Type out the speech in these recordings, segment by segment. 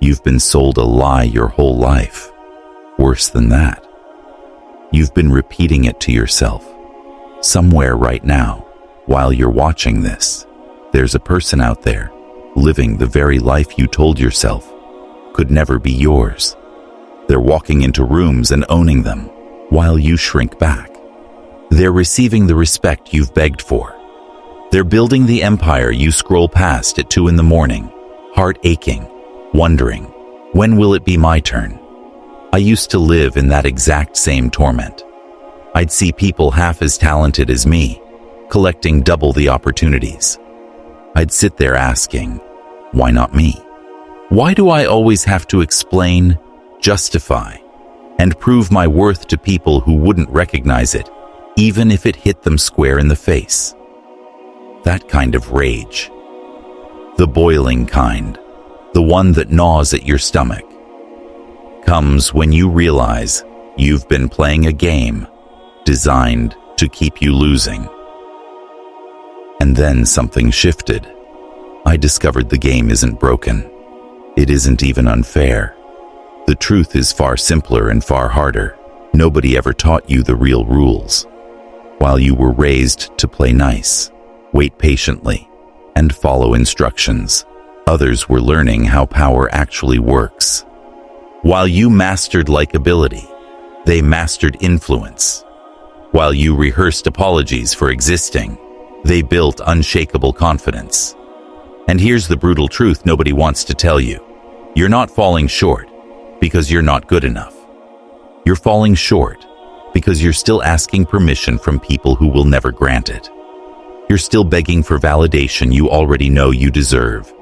You've been sold a lie your whole life. Worse than that, you've been repeating it to yourself. Somewhere right now, while you're watching this, there's a person out there living the very life you told yourself could never be yours. They're walking into rooms and owning them while you shrink back. They're receiving the respect you've begged for. They're building the empire you scroll past at 2 a.m, heart aching, wondering, when will it be my turn? I used to live in that exact same torment. I'd see people half as talented as me, collecting double the opportunities. I'd sit there asking, why not me? Why do I always have to explain, justify, and prove my worth to people who wouldn't recognize it, even if it hit them square in the face? That kind of rage, the boiling kind, the one that gnaws at your stomach, comes when you realize you've been playing a game designed to keep you losing. And then something shifted. I discovered the game isn't broken. It isn't even unfair. The truth is far simpler and far harder. Nobody ever taught you the real rules. While you were raised to play nice, wait patiently, and follow instructions, others were learning how power actually works. While you mastered likability, they mastered influence. While you rehearsed apologies for existing, they built unshakable confidence. And here's the brutal truth nobody wants to tell you. You're not falling short because you're not good enough. You're falling short because you're still asking permission from people who will never grant it. You're still begging for validation you already know you deserve.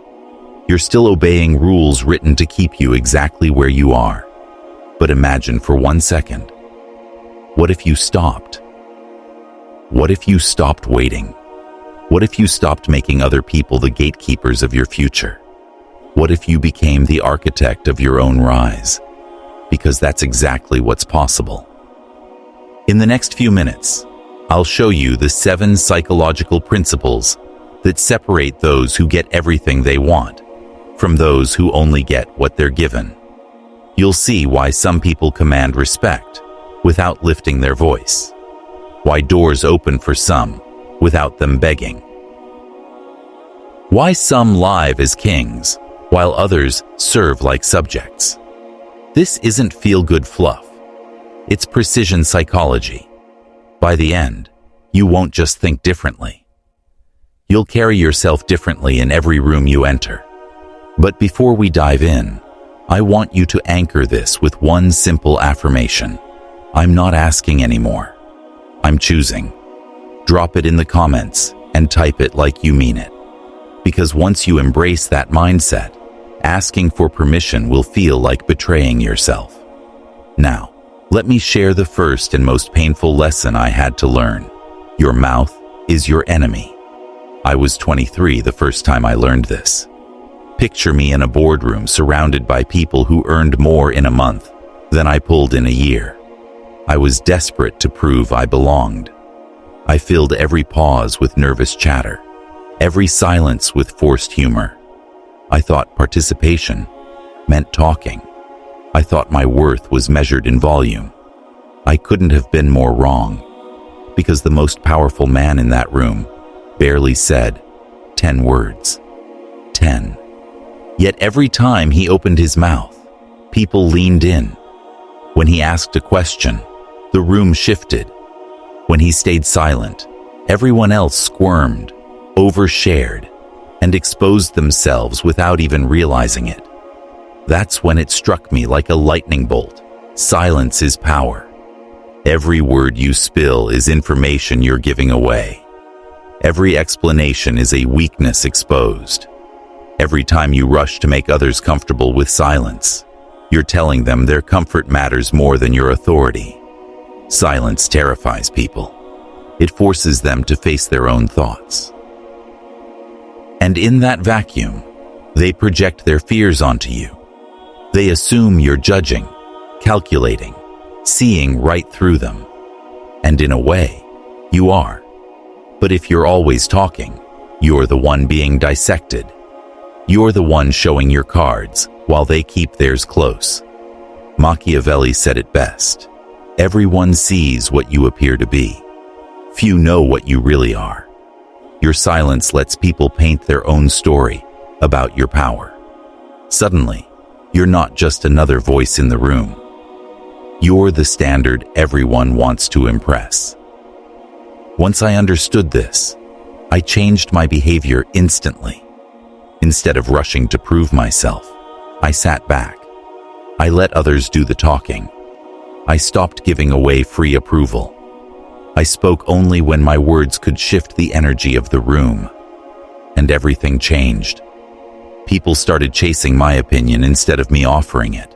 You're still obeying rules written to keep you exactly where you are. But imagine for 1 second, what if you stopped? What if you stopped waiting? What if you stopped making other people the gatekeepers of your future? What if you became the architect of your own rise? Because that's exactly what's possible. In the next few minutes, I'll show you the 7 psychological principles that separate those who get everything they want from those who only get what they're given. You'll see why some people command respect without lifting their voice. Why doors open for some without them begging. Why some live as kings while others serve like subjects. This isn't feel-good fluff. It's precision psychology. By the end, you won't just think differently. You'll carry yourself differently in every room you enter. But before we dive in, I want you to anchor this with one simple affirmation. I'm not asking anymore. I'm choosing. Drop it in the comments and type it like you mean it. Because once you embrace that mindset, asking for permission will feel like betraying yourself. Now, let me share the first and most painful lesson I had to learn. Your mouth is your enemy. I was 23 the first time I learned this. Picture me in a boardroom surrounded by people who earned more in a month than I pulled in a year. I was desperate to prove I belonged. I filled every pause with nervous chatter, every silence with forced humor. I thought participation meant talking. I thought my worth was measured in volume. I couldn't have been more wrong, because the most powerful man in that room barely said 10 words. 10. Yet every time he opened his mouth, people leaned in. When he asked a question, the room shifted. When he stayed silent, everyone else squirmed, overshared, and exposed themselves without even realizing it. That's when it struck me like a lightning bolt. Silence is power. Every word you spill is information you're giving away. Every explanation is a weakness exposed. Every time you rush to make others comfortable with silence, you're telling them their comfort matters more than your authority. Silence terrifies people. It forces them to face their own thoughts. And in that vacuum, they project their fears onto you. They assume you're judging, calculating, seeing right through them. And in a way, you are. But if you're always talking, you're the one being dissected. You're the one showing your cards, while they keep theirs close. Machiavelli said it best. Everyone sees what you appear to be. Few know what you really are. Your silence lets people paint their own story about your power. Suddenly, you're not just another voice in the room. You're the standard everyone wants to impress. Once I understood this, I changed my behavior instantly. Instead of rushing to prove myself, I sat back. I let others do the talking. I stopped giving away free approval. I spoke only when my words could shift the energy of the room. And everything changed. People started chasing my opinion instead of me offering it.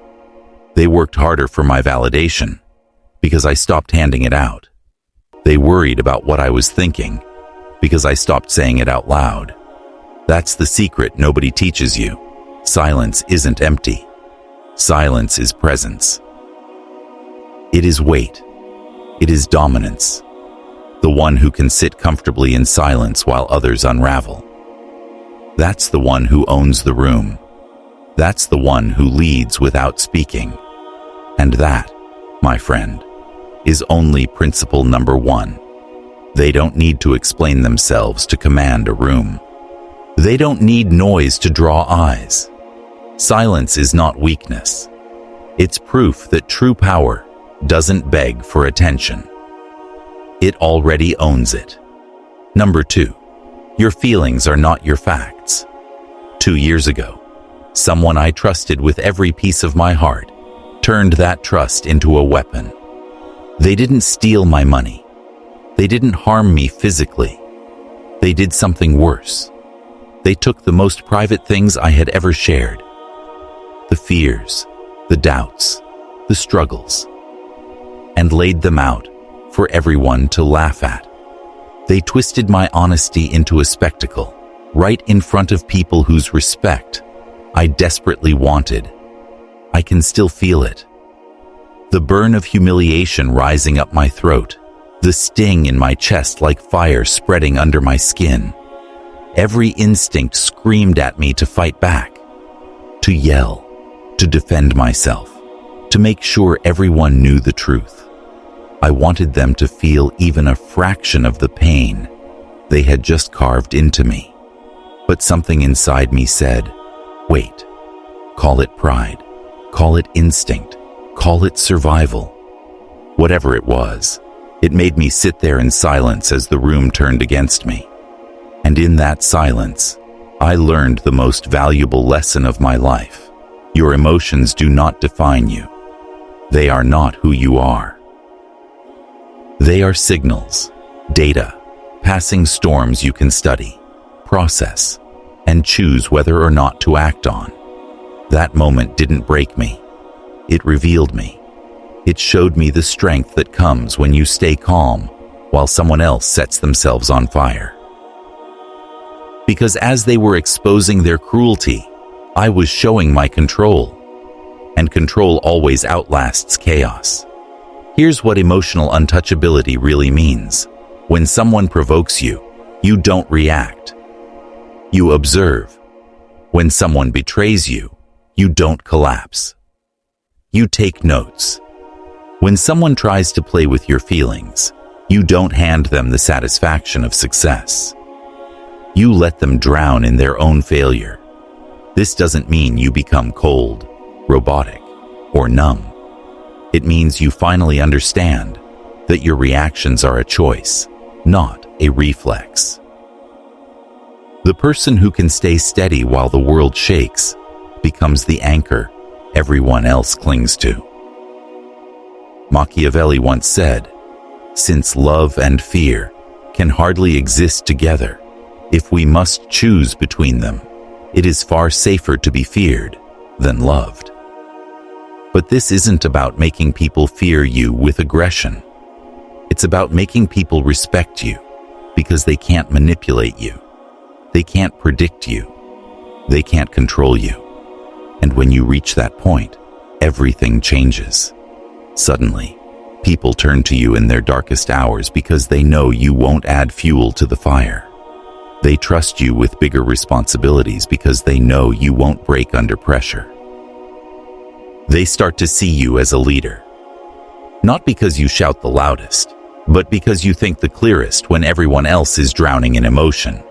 They worked harder for my validation because I stopped handing it out. They worried about what I was thinking because I stopped saying it out loud. That's the secret nobody teaches you. Silence isn't empty. Silence is presence. It is weight. It is dominance. The one who can sit comfortably in silence while others unravel. That's the one who owns the room. That's the one who leads without speaking. And that, my friend, is only principle number one. They don't need to explain themselves to command a room. They don't need noise to draw eyes. Silence is not weakness. It's proof that true power doesn't beg for attention. It already owns it. Number 2, your feelings are not your facts. 2 years ago, someone I trusted with every piece of my heart turned that trust into a weapon. They didn't steal my money. They didn't harm me physically. They did something worse. They took the most private things I had ever shared. The fears, the doubts, the struggles, and laid them out for everyone to laugh at. They twisted my honesty into a spectacle, right in front of people whose respect I desperately wanted. I can still feel it. The burn of humiliation rising up my throat, the sting in my chest like fire spreading under my skin. Every instinct screamed at me to fight back, to yell, to defend myself, to make sure everyone knew the truth. I wanted them to feel even a fraction of the pain they had just carved into me. But something inside me said, wait, call it pride, call it instinct, call it survival. Whatever it was, it made me sit there in silence as the room turned against me. And in that silence, I learned the most valuable lesson of my life. Your emotions do not define you. They are not who you are. They are signals, data, passing storms you can study, process, and choose whether or not to act on. That moment didn't break me. It revealed me. It showed me the strength that comes when you stay calm while someone else sets themselves on fire. Because as they were exposing their cruelty, I was showing my control. And control always outlasts chaos. Here's what emotional untouchability really means. When someone provokes you, you don't react. You observe. When someone betrays you, you don't collapse. You take notes. When someone tries to play with your feelings, you don't hand them the satisfaction of success. You let them drown in their own failure. This doesn't mean you become cold, robotic, or numb. It means you finally understand that your reactions are a choice, not a reflex. The person who can stay steady while the world shakes becomes the anchor everyone else clings to. Machiavelli once said, "Since love and fear can hardly exist together, if we must choose between them, it is far safer to be feared than loved." But this isn't about making people fear you with aggression. It's about making people respect you because they can't manipulate you. They can't predict you. They can't control you. And when you reach that point, everything changes. Suddenly, people turn to you in their darkest hours because they know you won't add fuel to the fire. They trust you with bigger responsibilities because they know you won't break under pressure. They start to see you as a leader. Not because you shout the loudest, but because you think the clearest when everyone else is drowning in emotion.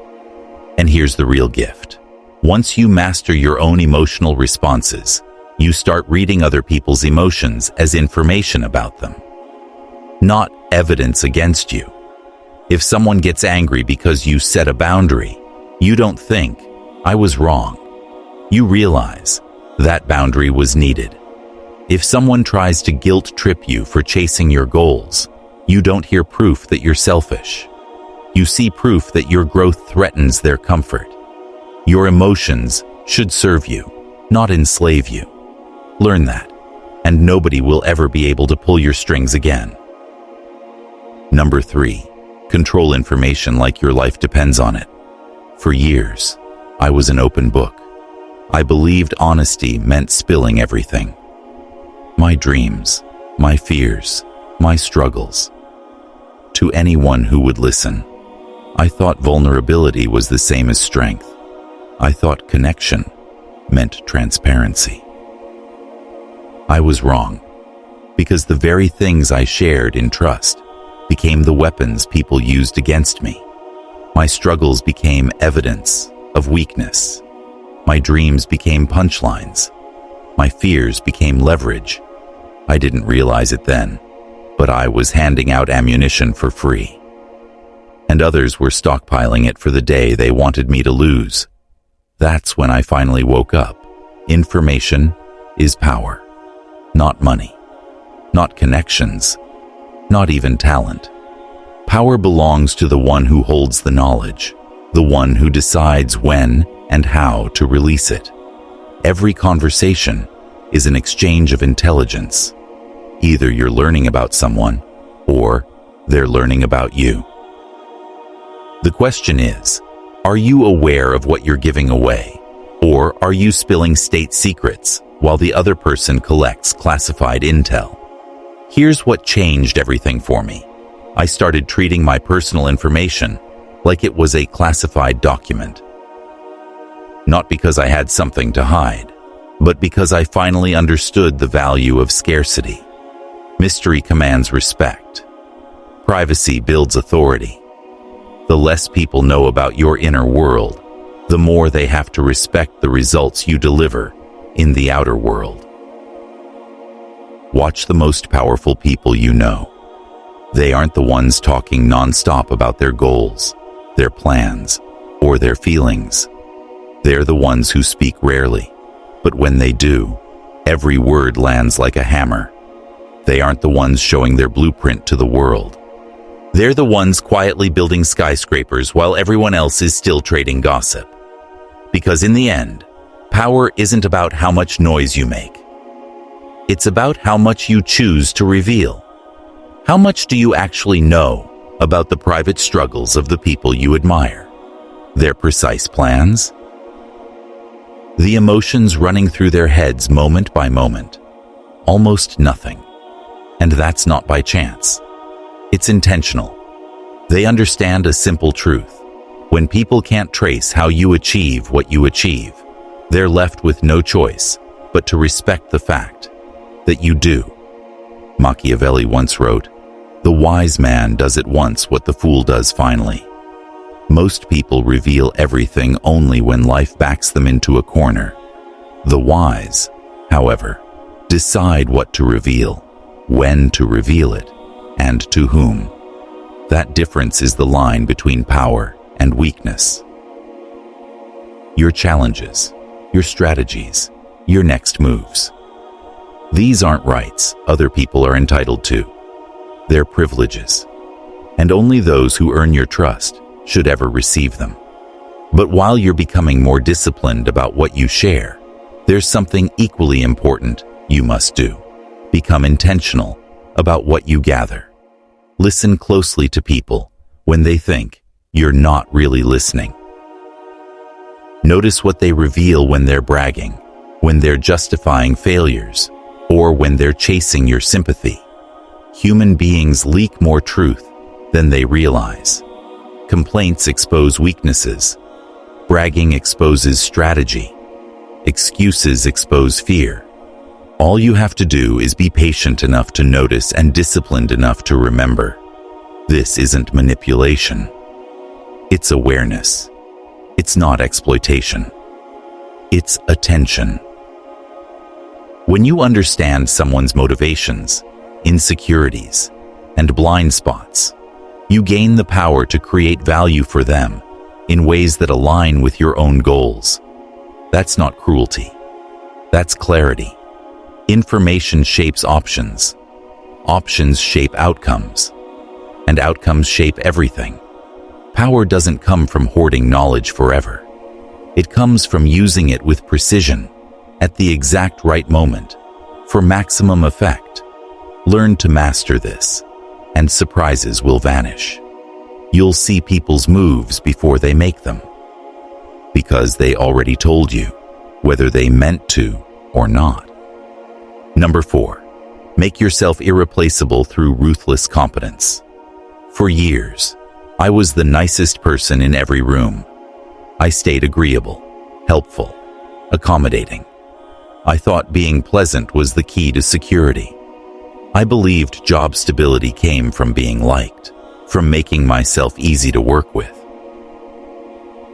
And here's the real gift. Once you master your own emotional responses, you start reading other people's emotions as information about them, not evidence against you. If someone gets angry because you set a boundary, you don't think, "I was wrong." You realize that boundary was needed. If someone tries to guilt trip you for chasing your goals, you don't hear proof that you're selfish. You see proof that your growth threatens their comfort. Your emotions should serve you, not enslave you. Learn that, and nobody will ever be able to pull your strings again. Number 3, control information like your life depends on it. For years, I was an open book. I believed honesty meant spilling everything. My dreams, my fears, my struggles. To anyone who would listen. I thought vulnerability was the same as strength. I thought connection meant transparency. I was wrong, because the very things I shared in trust became the weapons people used against me. My struggles became evidence of weakness. My dreams became punchlines. My fears became leverage. I didn't realize it then, but I was handing out ammunition for free. And others were stockpiling it for the day they wanted me to lose. That's when I finally woke up. Information is power, not money, not connections, not even talent. Power belongs to the one who holds the knowledge, the one who decides when and how to release it. Every conversation is an exchange of intelligence. Either you're learning about someone, or they're learning about you. The question is, are you aware of what you're giving away? Or are you spilling state secrets while the other person collects classified intel? Here's what changed everything for me. I started treating my personal information like it was a classified document. Not because I had something to hide, but because I finally understood the value of scarcity. Mystery commands respect. Privacy builds authority. The less people know about your inner world, the more they have to respect the results you deliver in the outer world. Watch the most powerful people you know. They aren't the ones talking nonstop about their goals, their plans, or their feelings. They're the ones who speak rarely, but when they do, every word lands like a hammer. They aren't the ones showing their blueprint to the world. They're the ones quietly building skyscrapers while everyone else is still trading gossip. Because in the end, power isn't about how much noise you make. It's about how much you choose to reveal. How much do you actually know about the private struggles of the people you admire? Their precise plans? The emotions running through their heads moment by moment? Almost nothing. And that's not by chance. It's intentional. They understand a simple truth. When people can't trace how you achieve what you achieve, they're left with no choice but to respect the fact that you do. Machiavelli once wrote, "The wise man does at once what the fool does finally." Most people reveal everything only when life backs them into a corner. The wise, however, decide what to reveal, when to reveal it, and to whom. That difference is the line between power and weakness. Your challenges, your strategies, your next moves. These aren't rights other people are entitled to. They're privileges. And only those who earn your trust should ever receive them. But while you're becoming more disciplined about what you share, there's something equally important you must do. Become intentional about what you gather. Listen closely to people when they think you're not really listening. Notice what they reveal when they're bragging, when they're justifying failures, or when they're chasing your sympathy. Human beings leak more truth than they realize. Complaints expose weaknesses. Bragging exposes strategy. Excuses expose fear. All you have to do is be patient enough to notice and disciplined enough to remember. This isn't manipulation. It's awareness. It's not exploitation. It's attention. When you understand someone's motivations, insecurities, and blind spots, you gain the power to create value for them in ways that align with your own goals. That's not cruelty. That's clarity. Information shapes options. Options shape outcomes. And outcomes shape everything. Power doesn't come from hoarding knowledge forever. It comes from using it with precision, at the exact right moment, for maximum effect. Learn to master this, and surprises will vanish. You'll see people's moves before they make them, because they already told you, whether they meant to or not. Number 4, make yourself irreplaceable through ruthless competence. For years, I was the nicest person in every room. I stayed agreeable, helpful, accommodating. I thought being pleasant was the key to security. I believed job stability came from being liked, from making myself easy to work with.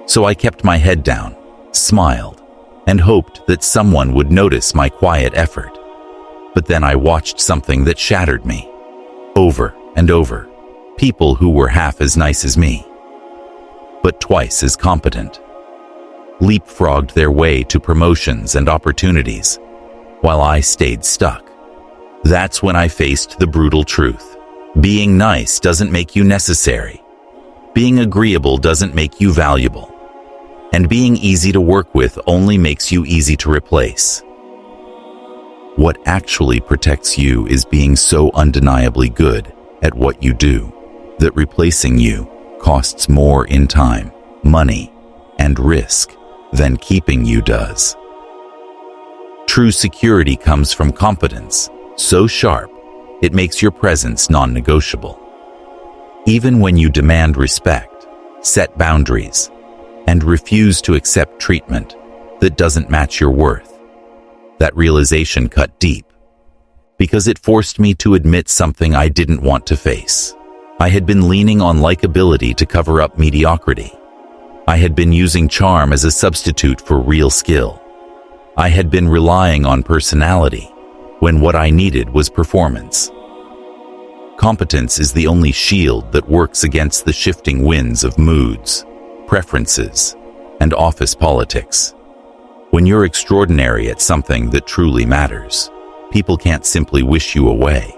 So I kept my head down, smiled, and hoped that someone would notice my quiet effort. But then I watched something that shattered me. Over and over, people who were half as nice as me, but twice as competent, leapfrogged their way to promotions and opportunities, while I stayed stuck. That's when I faced the brutal truth. Being nice doesn't make you necessary. Being agreeable doesn't make you valuable. And being easy to work with only makes you easy to replace. What actually protects you is being so undeniably good at what you do that replacing you costs more in time, money, and risk than keeping you does. True security comes from competence, so sharp it makes your presence non-negotiable. Even when you demand respect, set boundaries, and refuse to accept treatment that doesn't match your worth. That realization cut deep, because it forced me to admit something I didn't want to face. I had been leaning on likability to cover up mediocrity. I had been using charm as a substitute for real skill. I had been relying on personality when what I needed was performance. Competence is the only shield that works against the shifting winds of moods, preferences, and office politics. When you're extraordinary at something that truly matters, people can't simply wish you away.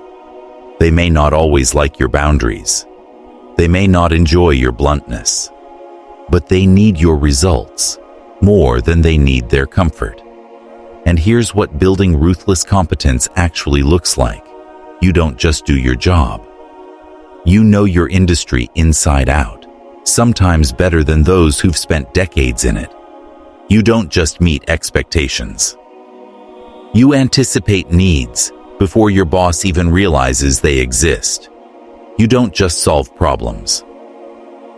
They may not always like your boundaries. They may not enjoy your bluntness. But they need your results more than they need their comfort. And here's what building ruthless competence actually looks like. You don't just do your job. You know your industry inside out, sometimes better than those who've spent decades in it. You don't just meet expectations. You anticipate needs before your boss even realizes they exist. You don't just solve problems.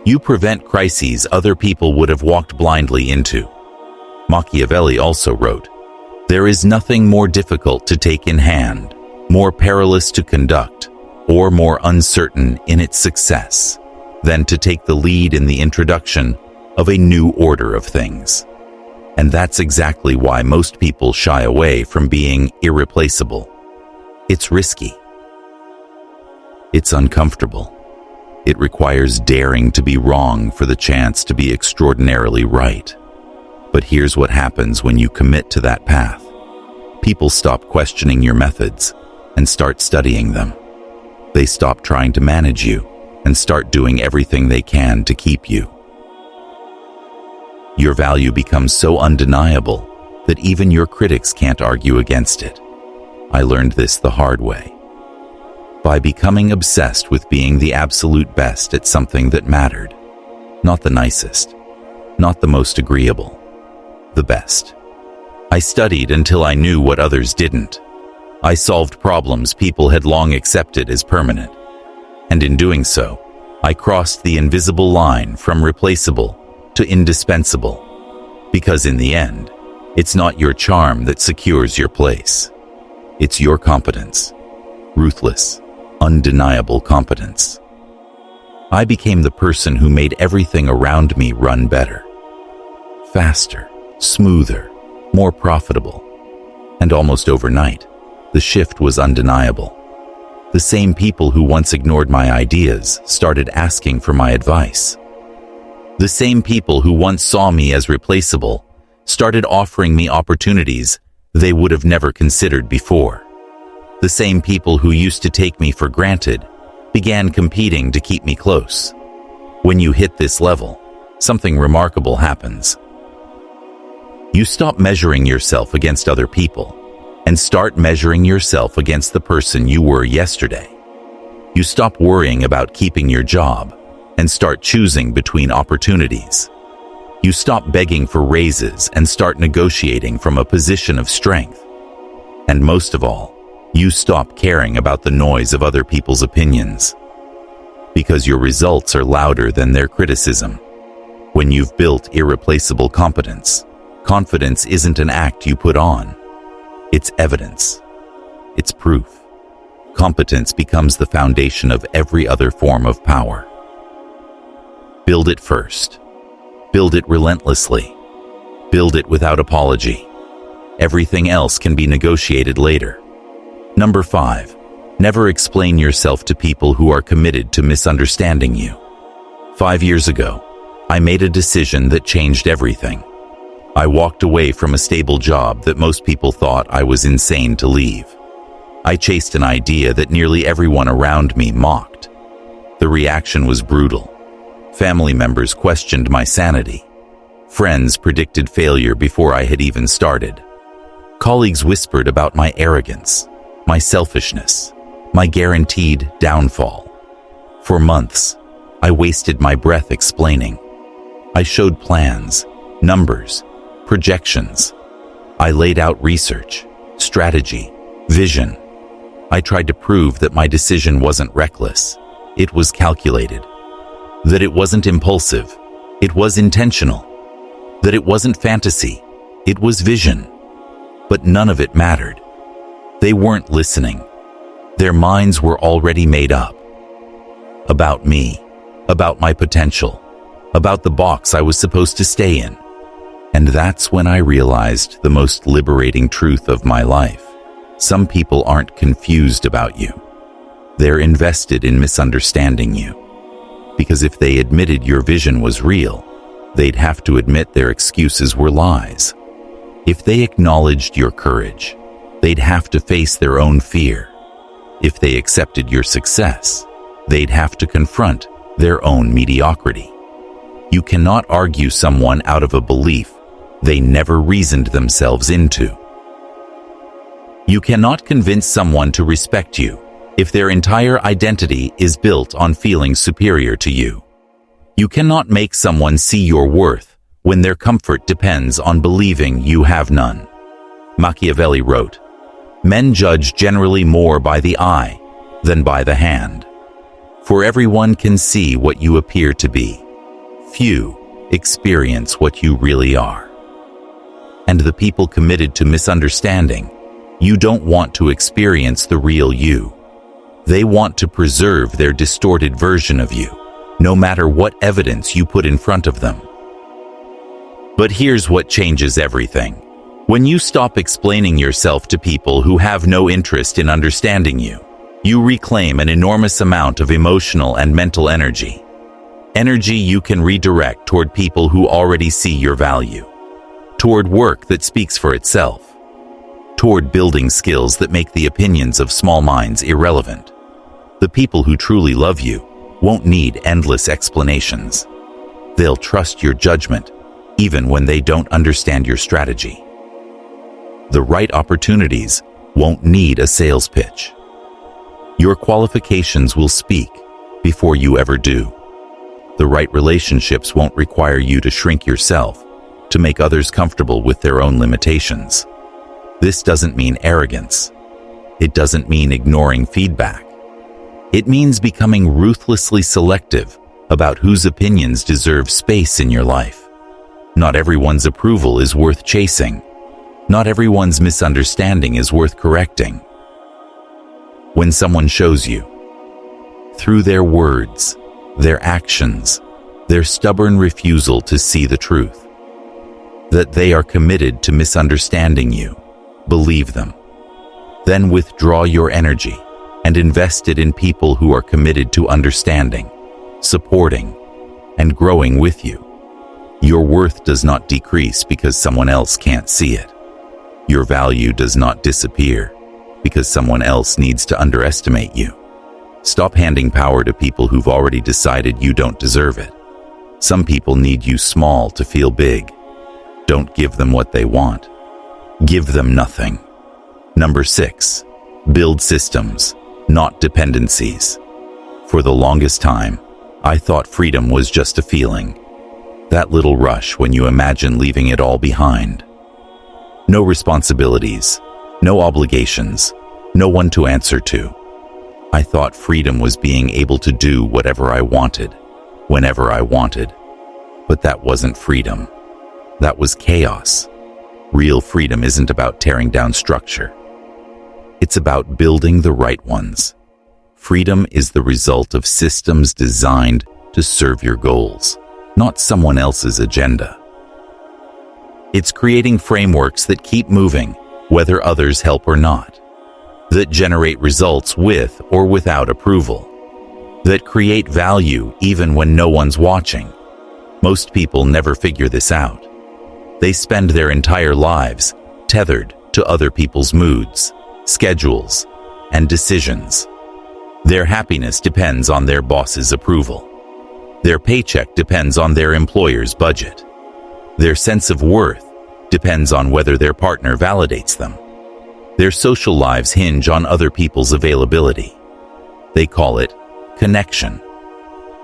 You prevent crises other people would have walked blindly into. Machiavelli also wrote, "There is nothing more difficult to take in hand, more perilous to conduct, or more uncertain in its success than to take the lead in the introduction of a new order of things." And that's exactly why most people shy away from being irreplaceable. It's risky. It's uncomfortable. It requires daring to be wrong for the chance to be extraordinarily right. But here's what happens when you commit to that path. People stop questioning your methods and start studying them. They stop trying to manage you and start doing everything they can to keep you. Your value becomes so undeniable that even your critics can't argue against it. I learned this the hard way. By becoming obsessed with being the absolute best at something that mattered. Not the nicest, not the most agreeable, the best. I studied until I knew what others didn't. I solved problems people had long accepted as permanent. And in doing so, I crossed the invisible line from replaceable to indispensable. Because in the end, it's not your charm that secures your place. It's your competence. Ruthless, undeniable competence. I became the person who made everything around me run better. Faster, smoother, more profitable. And almost overnight, the shift was undeniable. The same people who once ignored my ideas started asking for my advice. The same people who once saw me as replaceable started offering me opportunities they would have never considered before. The same people who used to take me for granted began competing to keep me close. When you hit this level, something remarkable happens. You stop measuring yourself against other people and start measuring yourself against the person you were yesterday. You stop worrying about keeping your job and start choosing between opportunities. You stop begging for raises and start negotiating from a position of strength. And most of all, you stop caring about the noise of other people's opinions. Because your results are louder than their criticism. When you've built irreplaceable competence, confidence isn't an act you put on. It's evidence. It's proof. Competence becomes the foundation of every other form of power. Build it first. Build it relentlessly. Build it without apology. Everything else can be negotiated later. Number 5, never explain yourself to people who are committed to misunderstanding you. 5 years ago, I made a decision that changed everything. I walked away from a stable job that most people thought I was insane to leave. I chased an idea that nearly everyone around me mocked. The reaction was brutal. Family members questioned my sanity. Friends predicted failure before I had even started. Colleagues whispered about my arrogance, my selfishness, my guaranteed downfall. For months, I wasted my breath explaining. I showed plans, numbers, projections. I laid out research, strategy, vision. I tried to prove that my decision wasn't reckless. It was calculated. That it wasn't impulsive. It was intentional. That it wasn't fantasy. It was vision. But none of it mattered. They weren't listening. Their minds were already made up. About me, about my potential, about the box I was supposed to stay in. And that's when I realized the most liberating truth of my life. Some people aren't confused about you. They're invested in misunderstanding you. Because if they admitted your vision was real, they'd have to admit their excuses were lies. If they acknowledged your courage, they'd have to face their own fear. If they accepted your success, they'd have to confront their own mediocrity. You cannot argue someone out of a belief they never reasoned themselves into. You cannot convince someone to respect you if their entire identity is built on feeling superior to you. You cannot make someone see your worth when their comfort depends on believing you have none. Machiavelli wrote, "Men judge generally more by the eye than by the hand. For everyone can see what you appear to be. Few experience what you really are." And the people committed to misunderstanding, you don't want to experience the real you. They want to preserve their distorted version of you, no matter what evidence you put in front of them. But here's what changes everything. When you stop explaining yourself to people who have no interest in understanding you, you reclaim an enormous amount of emotional and mental energy. Energy you can redirect toward people who already see your value, toward work that speaks for itself, toward building skills that make the opinions of small minds irrelevant. The people who truly love you won't need endless explanations. They'll trust your judgment, even when they don't understand your strategy. The right opportunities won't need a sales pitch. Your qualifications will speak before you ever do. The right relationships won't require you to shrink yourself to make others comfortable with their own limitations. This doesn't mean arrogance. It doesn't mean ignoring feedback. It means becoming ruthlessly selective about whose opinions deserve space in your life. Not everyone's approval is worth chasing. Not everyone's misunderstanding is worth correcting. when someone shows you, through their words, their actions, their stubborn refusal to see the truth, that they are committed to misunderstanding you, believe them. Then withdraw your energy and invest it in people who are committed to understanding, supporting, and growing with you. Your worth does not decrease because someone else can't see it. Your value does not disappear because someone else needs to underestimate you. Stop handing power to people who've already decided you don't deserve it. Some people need you small to feel big. Don't give them what they want. Give them nothing. Number 6, build systems, not dependencies. For the longest time, I thought freedom was just a feeling. That little rush when you imagine leaving it all behind. No responsibilities, no obligations, no one to answer to. I thought freedom was being able to do whatever I wanted, whenever I wanted. But that wasn't freedom. That was chaos. Real freedom isn't about tearing down structure. It's about building the right ones. Freedom is the result of systems designed to serve your goals, not someone else's agenda. It's creating frameworks that keep moving, whether others help or not, that generate results with or without approval, that create value even when no one's watching. Most people never figure this out. They spend their entire lives tethered to other people's moods, schedules, and decisions. Their happiness depends on their boss's approval. Their paycheck depends on their employer's budget. Their sense of worth depends on whether their partner validates them. Their social lives hinge on other people's availability. They call it connection,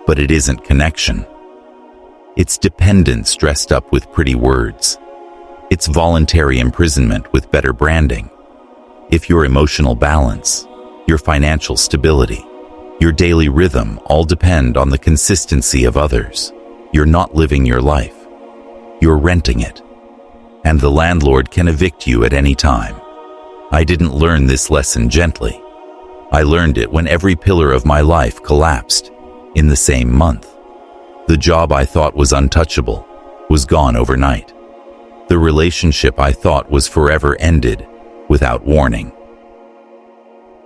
but it isn't connection. It's dependence dressed up with pretty words. It's voluntary imprisonment with better branding. If your emotional balance, your financial stability, your daily rhythm all depend on the consistency of others, you're not living your life. You're renting it. And the landlord can evict you at any time. I didn't learn this lesson gently. I learned it when every pillar of my life collapsed in the same month. The job I thought was untouchable was gone overnight. The relationship I thought was forever ended without warning.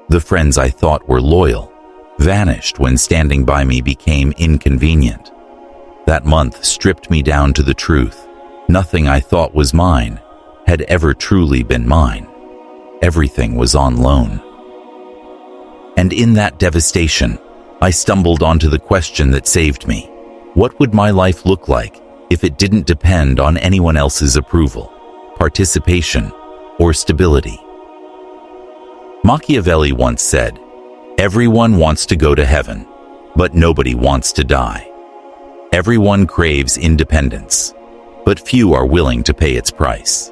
The friends I thought were loyal vanished when standing by me became inconvenient. That month stripped me down to the truth. Nothing I thought was mine had ever truly been mine. Everything was on loan. And in that devastation, I stumbled onto the question that saved me. What would my life look like if it didn't depend on anyone else's approval, participation, or stability? Machiavelli once said, "Everyone wants to go to heaven, but nobody wants to die. Everyone craves independence, but few are willing to pay its price.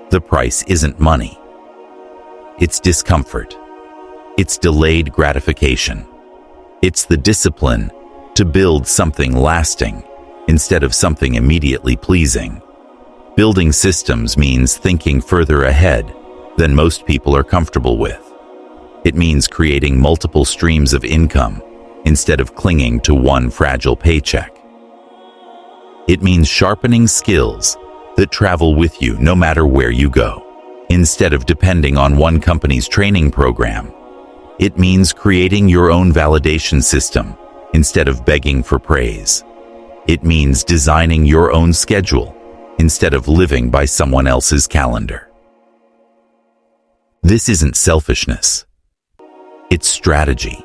The price isn't money. It's discomfort. It's delayed gratification. It's the discipline to build something lasting instead of something immediately pleasing. Building systems means thinking further ahead than most people are comfortable with. It means creating multiple streams of income instead of clinging to one fragile paycheck. It means sharpening skills that travel with you no matter where you go, instead of depending on one company's training program. It means creating your own validation system instead of begging for praise. It means designing your own schedule instead of living by someone else's calendar. This isn't selfishness. It's strategy.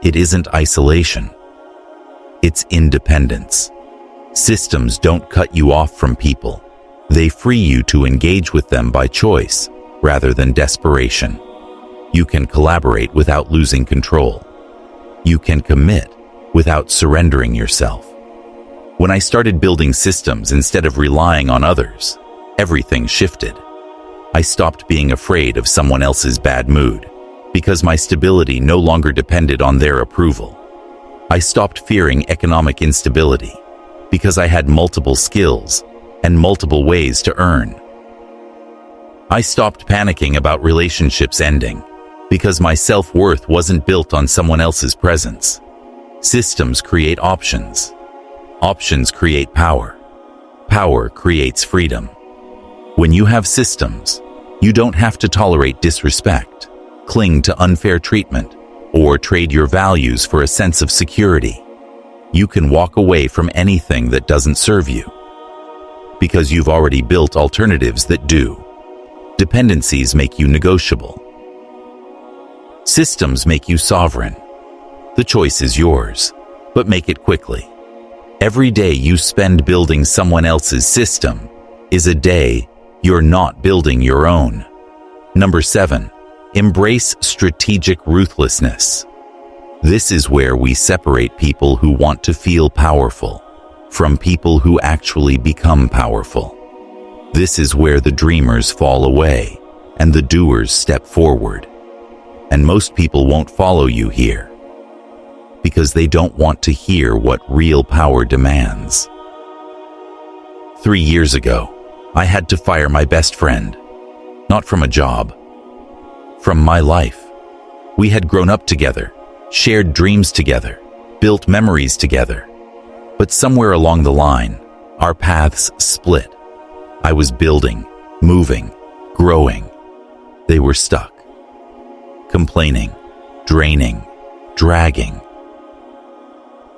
It isn't isolation. It's independence. Systems don't cut you off from people. They free you to engage with them by choice rather than desperation. You can collaborate without losing control. You can commit without surrendering yourself. When I started building systems instead of relying on others, everything shifted. I stopped being afraid of someone else's bad mood because my stability no longer depended on their approval. I stopped fearing economic instability because I had multiple skills and multiple ways to earn. I stopped panicking about relationships ending Because my self-worth wasn't built on someone else's presence. Systems create options. Options create power. Power creates freedom. When you have systems, you don't have to tolerate disrespect, cling to unfair treatment, or trade your values for a sense of security. You can walk away from anything that doesn't serve you, because you've already built alternatives that do. Dependencies make you negotiable. Systems make you sovereign. The choice is yours, but make it quickly. Every day you spend building someone else's system is a day you're not building your own. Number 7, embrace strategic ruthlessness. This is where we separate people who want to feel powerful from people who actually become powerful. This is where the dreamers fall away and the doers step forward. And most people won't follow you here because they don't want to hear what real power demands. 3 years ago, I had to fire my best friend, not from a job, from my life. We had grown up together, shared dreams together, built memories together. But somewhere along the line, our paths split. I was building, moving, growing. They were stuck. Complaining, draining, dragging.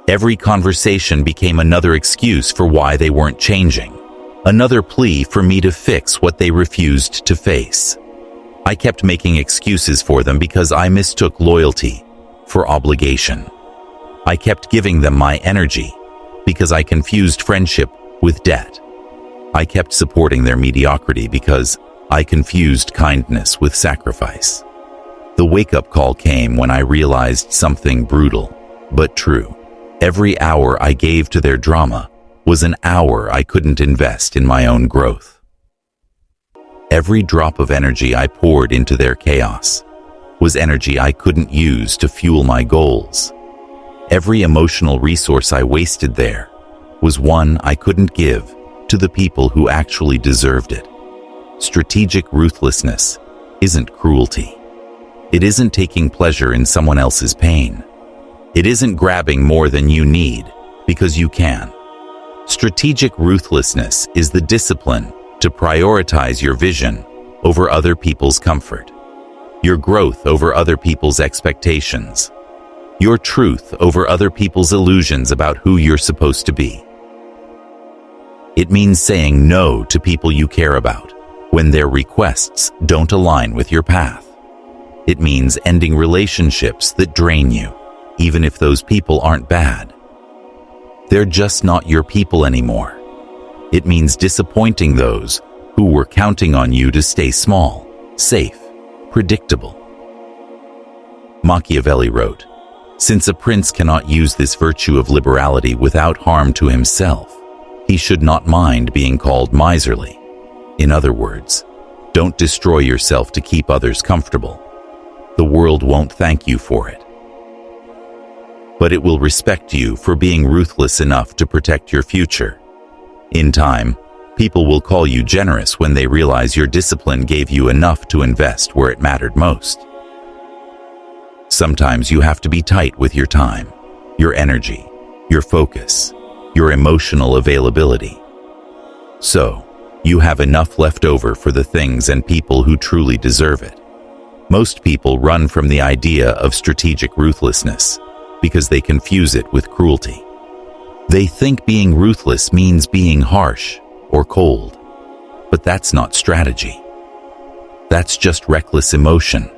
Every conversation became another excuse for why they weren't changing. Another plea for me to fix what they refused to face. I kept making excuses for them because I mistook loyalty for obligation. I kept giving them my energy because I confused friendship with debt. I kept supporting their mediocrity because I confused kindness with sacrifice. The wake-up call came when I realized something brutal, but true. Every hour I gave to their drama was an hour I couldn't invest in my own growth. Every drop of energy I poured into their chaos was energy I couldn't use to fuel my goals. Every emotional resource I wasted there was one I couldn't give to the people who actually deserved it. Strategic ruthlessness isn't cruelty. It isn't taking pleasure in someone else's pain. It isn't grabbing more than you need because you can. Strategic ruthlessness is the discipline to prioritize your vision over other people's comfort, your growth over other people's expectations, your truth over other people's illusions about who you're supposed to be. It means saying no to people you care about when their requests don't align with your path. It means ending relationships that drain you, even if those people aren't bad. They're just not your people anymore. It means disappointing those who were counting on you to stay small, safe, predictable. Machiavelli wrote, "Since a prince cannot use this virtue of liberality without harm to himself, he should not mind being called miserly." In other words, don't destroy yourself to keep others comfortable. The world won't thank you for it, but it will respect you for being ruthless enough to protect your future. In time, people will call you generous when they realize your discipline gave you enough to invest where it mattered most. Sometimes you have to be tight with your time, your energy, your focus, your emotional availability. So, you have enough left over for the things and people who truly deserve it. Most people run from the idea of strategic ruthlessness because they confuse it with cruelty. They think being ruthless means being harsh or cold, but that's not strategy. That's just reckless emotion.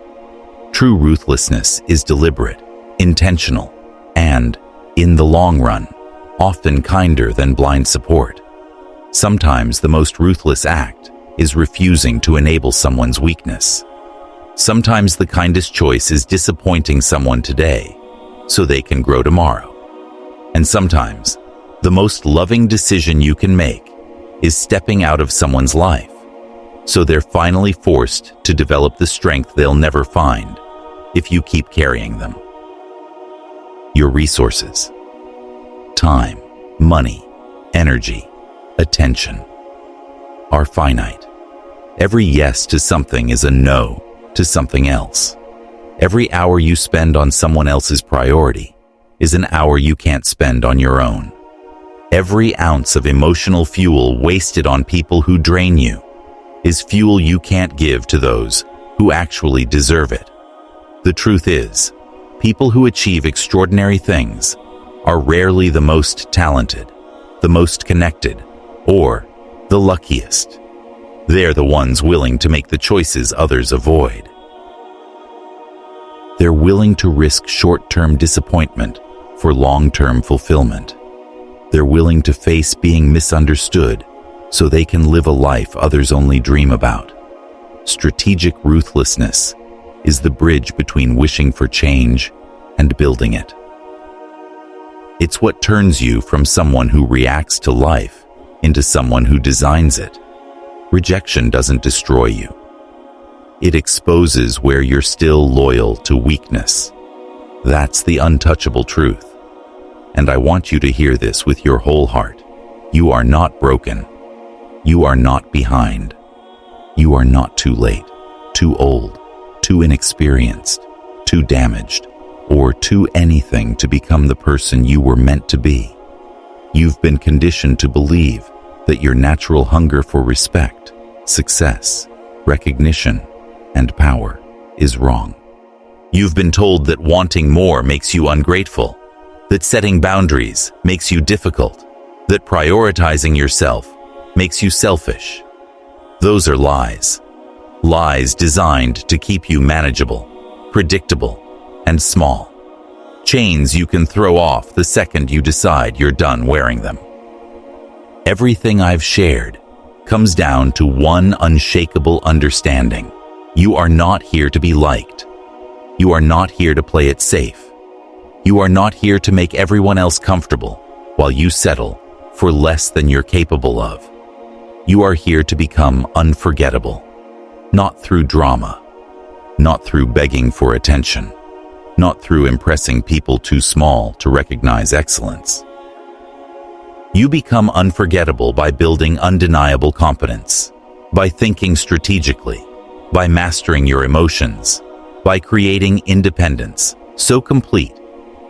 True ruthlessness is deliberate, intentional, and, in the long run, often kinder than blind support. Sometimes the most ruthless act is refusing to enable someone's weakness. Sometimes the kindest choice is disappointing someone today so they can grow tomorrow. And sometimes the most loving decision you can make is stepping out of someone's life so they're finally forced to develop the strength they'll never find if you keep carrying them. Your resources, time, money, energy, attention, are finite. Every yes to something is a no to something else. Every hour you spend on someone else's priority is an hour you can't spend on your own. Every ounce of emotional fuel wasted on people who drain you is fuel you can't give to those who actually deserve it. The truth is, people who achieve extraordinary things are rarely the most talented, the most connected, or the luckiest. They're the ones willing to make the choices others avoid. They're willing to risk short-term disappointment for long-term fulfillment. They're willing to face being misunderstood so they can live a life others only dream about. Strategic ruthlessness is the bridge between wishing for change and building it. It's what turns you from someone who reacts to life into someone who designs it. Rejection doesn't destroy you. It exposes where you're still loyal to weakness. That's the untouchable truth. And I want you to hear this with your whole heart. You are not broken. You are not behind. You are not too late, too old, too inexperienced, too damaged, or too anything to become the person you were meant to be. You've been conditioned to believe that your natural hunger for respect, success, recognition, and power is wrong. You've been told that wanting more makes you ungrateful, that setting boundaries makes you difficult, that prioritizing yourself makes you selfish. Those are lies. Lies designed to keep you manageable, predictable, and small. Chains you can throw off the second you decide you're done wearing them. Everything I've shared comes down to one unshakable understanding. You are not here to be liked. You are not here to play it safe. You are not here to make everyone else comfortable while you settle for less than you're capable of. You are here to become unforgettable, not through drama, not through begging for attention, not through impressing people too small to recognize excellence. You become unforgettable by building undeniable competence, by thinking strategically, by mastering your emotions, by creating independence so complete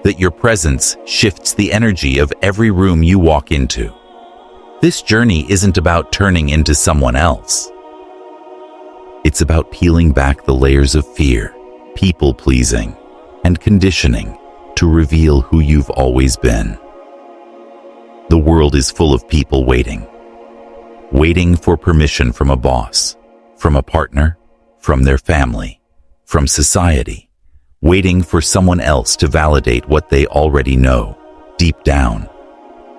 that your presence shifts the energy of every room you walk into. This journey isn't about turning into someone else. It's about peeling back the layers of fear, people-pleasing, and conditioning to reveal who you've always been. The world is full of people waiting for permission from a boss, from a partner, from their family, from society, waiting for someone else to validate what they already know, deep down.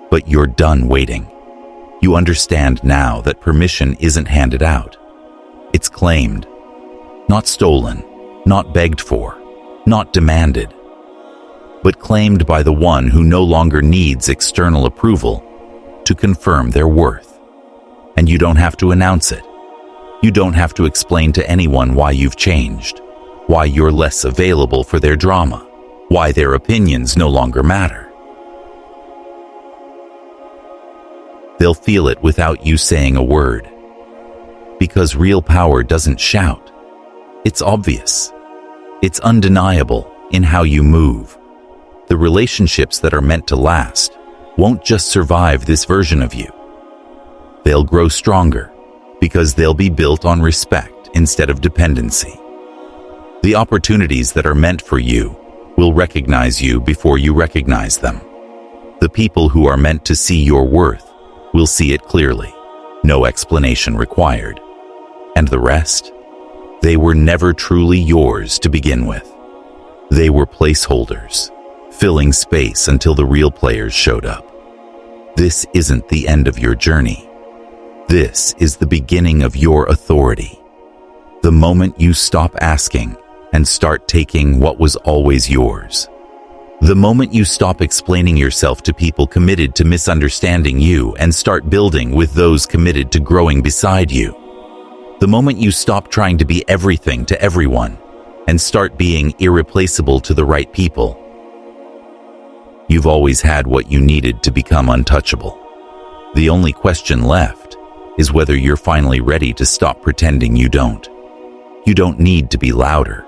But you're done waiting. You understand now that permission isn't handed out. It's claimed, not stolen, not begged for, not demanded, but claimed by the one who no longer needs external approval to confirm their worth. And you don't have to announce it. You don't have to explain to anyone why you've changed, why you're less available for their drama, why their opinions no longer matter. They'll feel it without you saying a word. Because real power doesn't shout. It's obvious. It's undeniable in how you move. The relationships that are meant to last won't just survive this version of you. They'll grow stronger because they'll be built on respect instead of dependency. The opportunities that are meant for you will recognize you before you recognize them. The people who are meant to see your worth will see it clearly, no explanation required. And the rest? They were never truly yours to begin with. They were placeholders, filling space until the real players showed up. This isn't the end of your journey. This is the beginning of your authority. The moment you stop asking and start taking what was always yours. The moment you stop explaining yourself to people committed to misunderstanding you and start building with those committed to growing beside you. The moment you stop trying to be everything to everyone and start being irreplaceable to the right people. You've always had what you needed to become untouchable. The only question left is whether you're finally ready to stop pretending you don't. You don't need to be louder.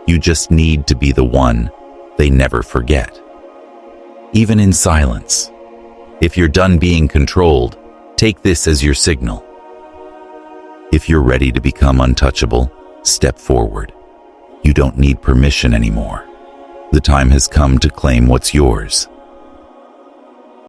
You just need to be the one they never forget. Even in silence. If you're done being controlled, take this as your signal. If you're ready to become untouchable, step forward. You don't need permission anymore. The time has come to claim what's yours.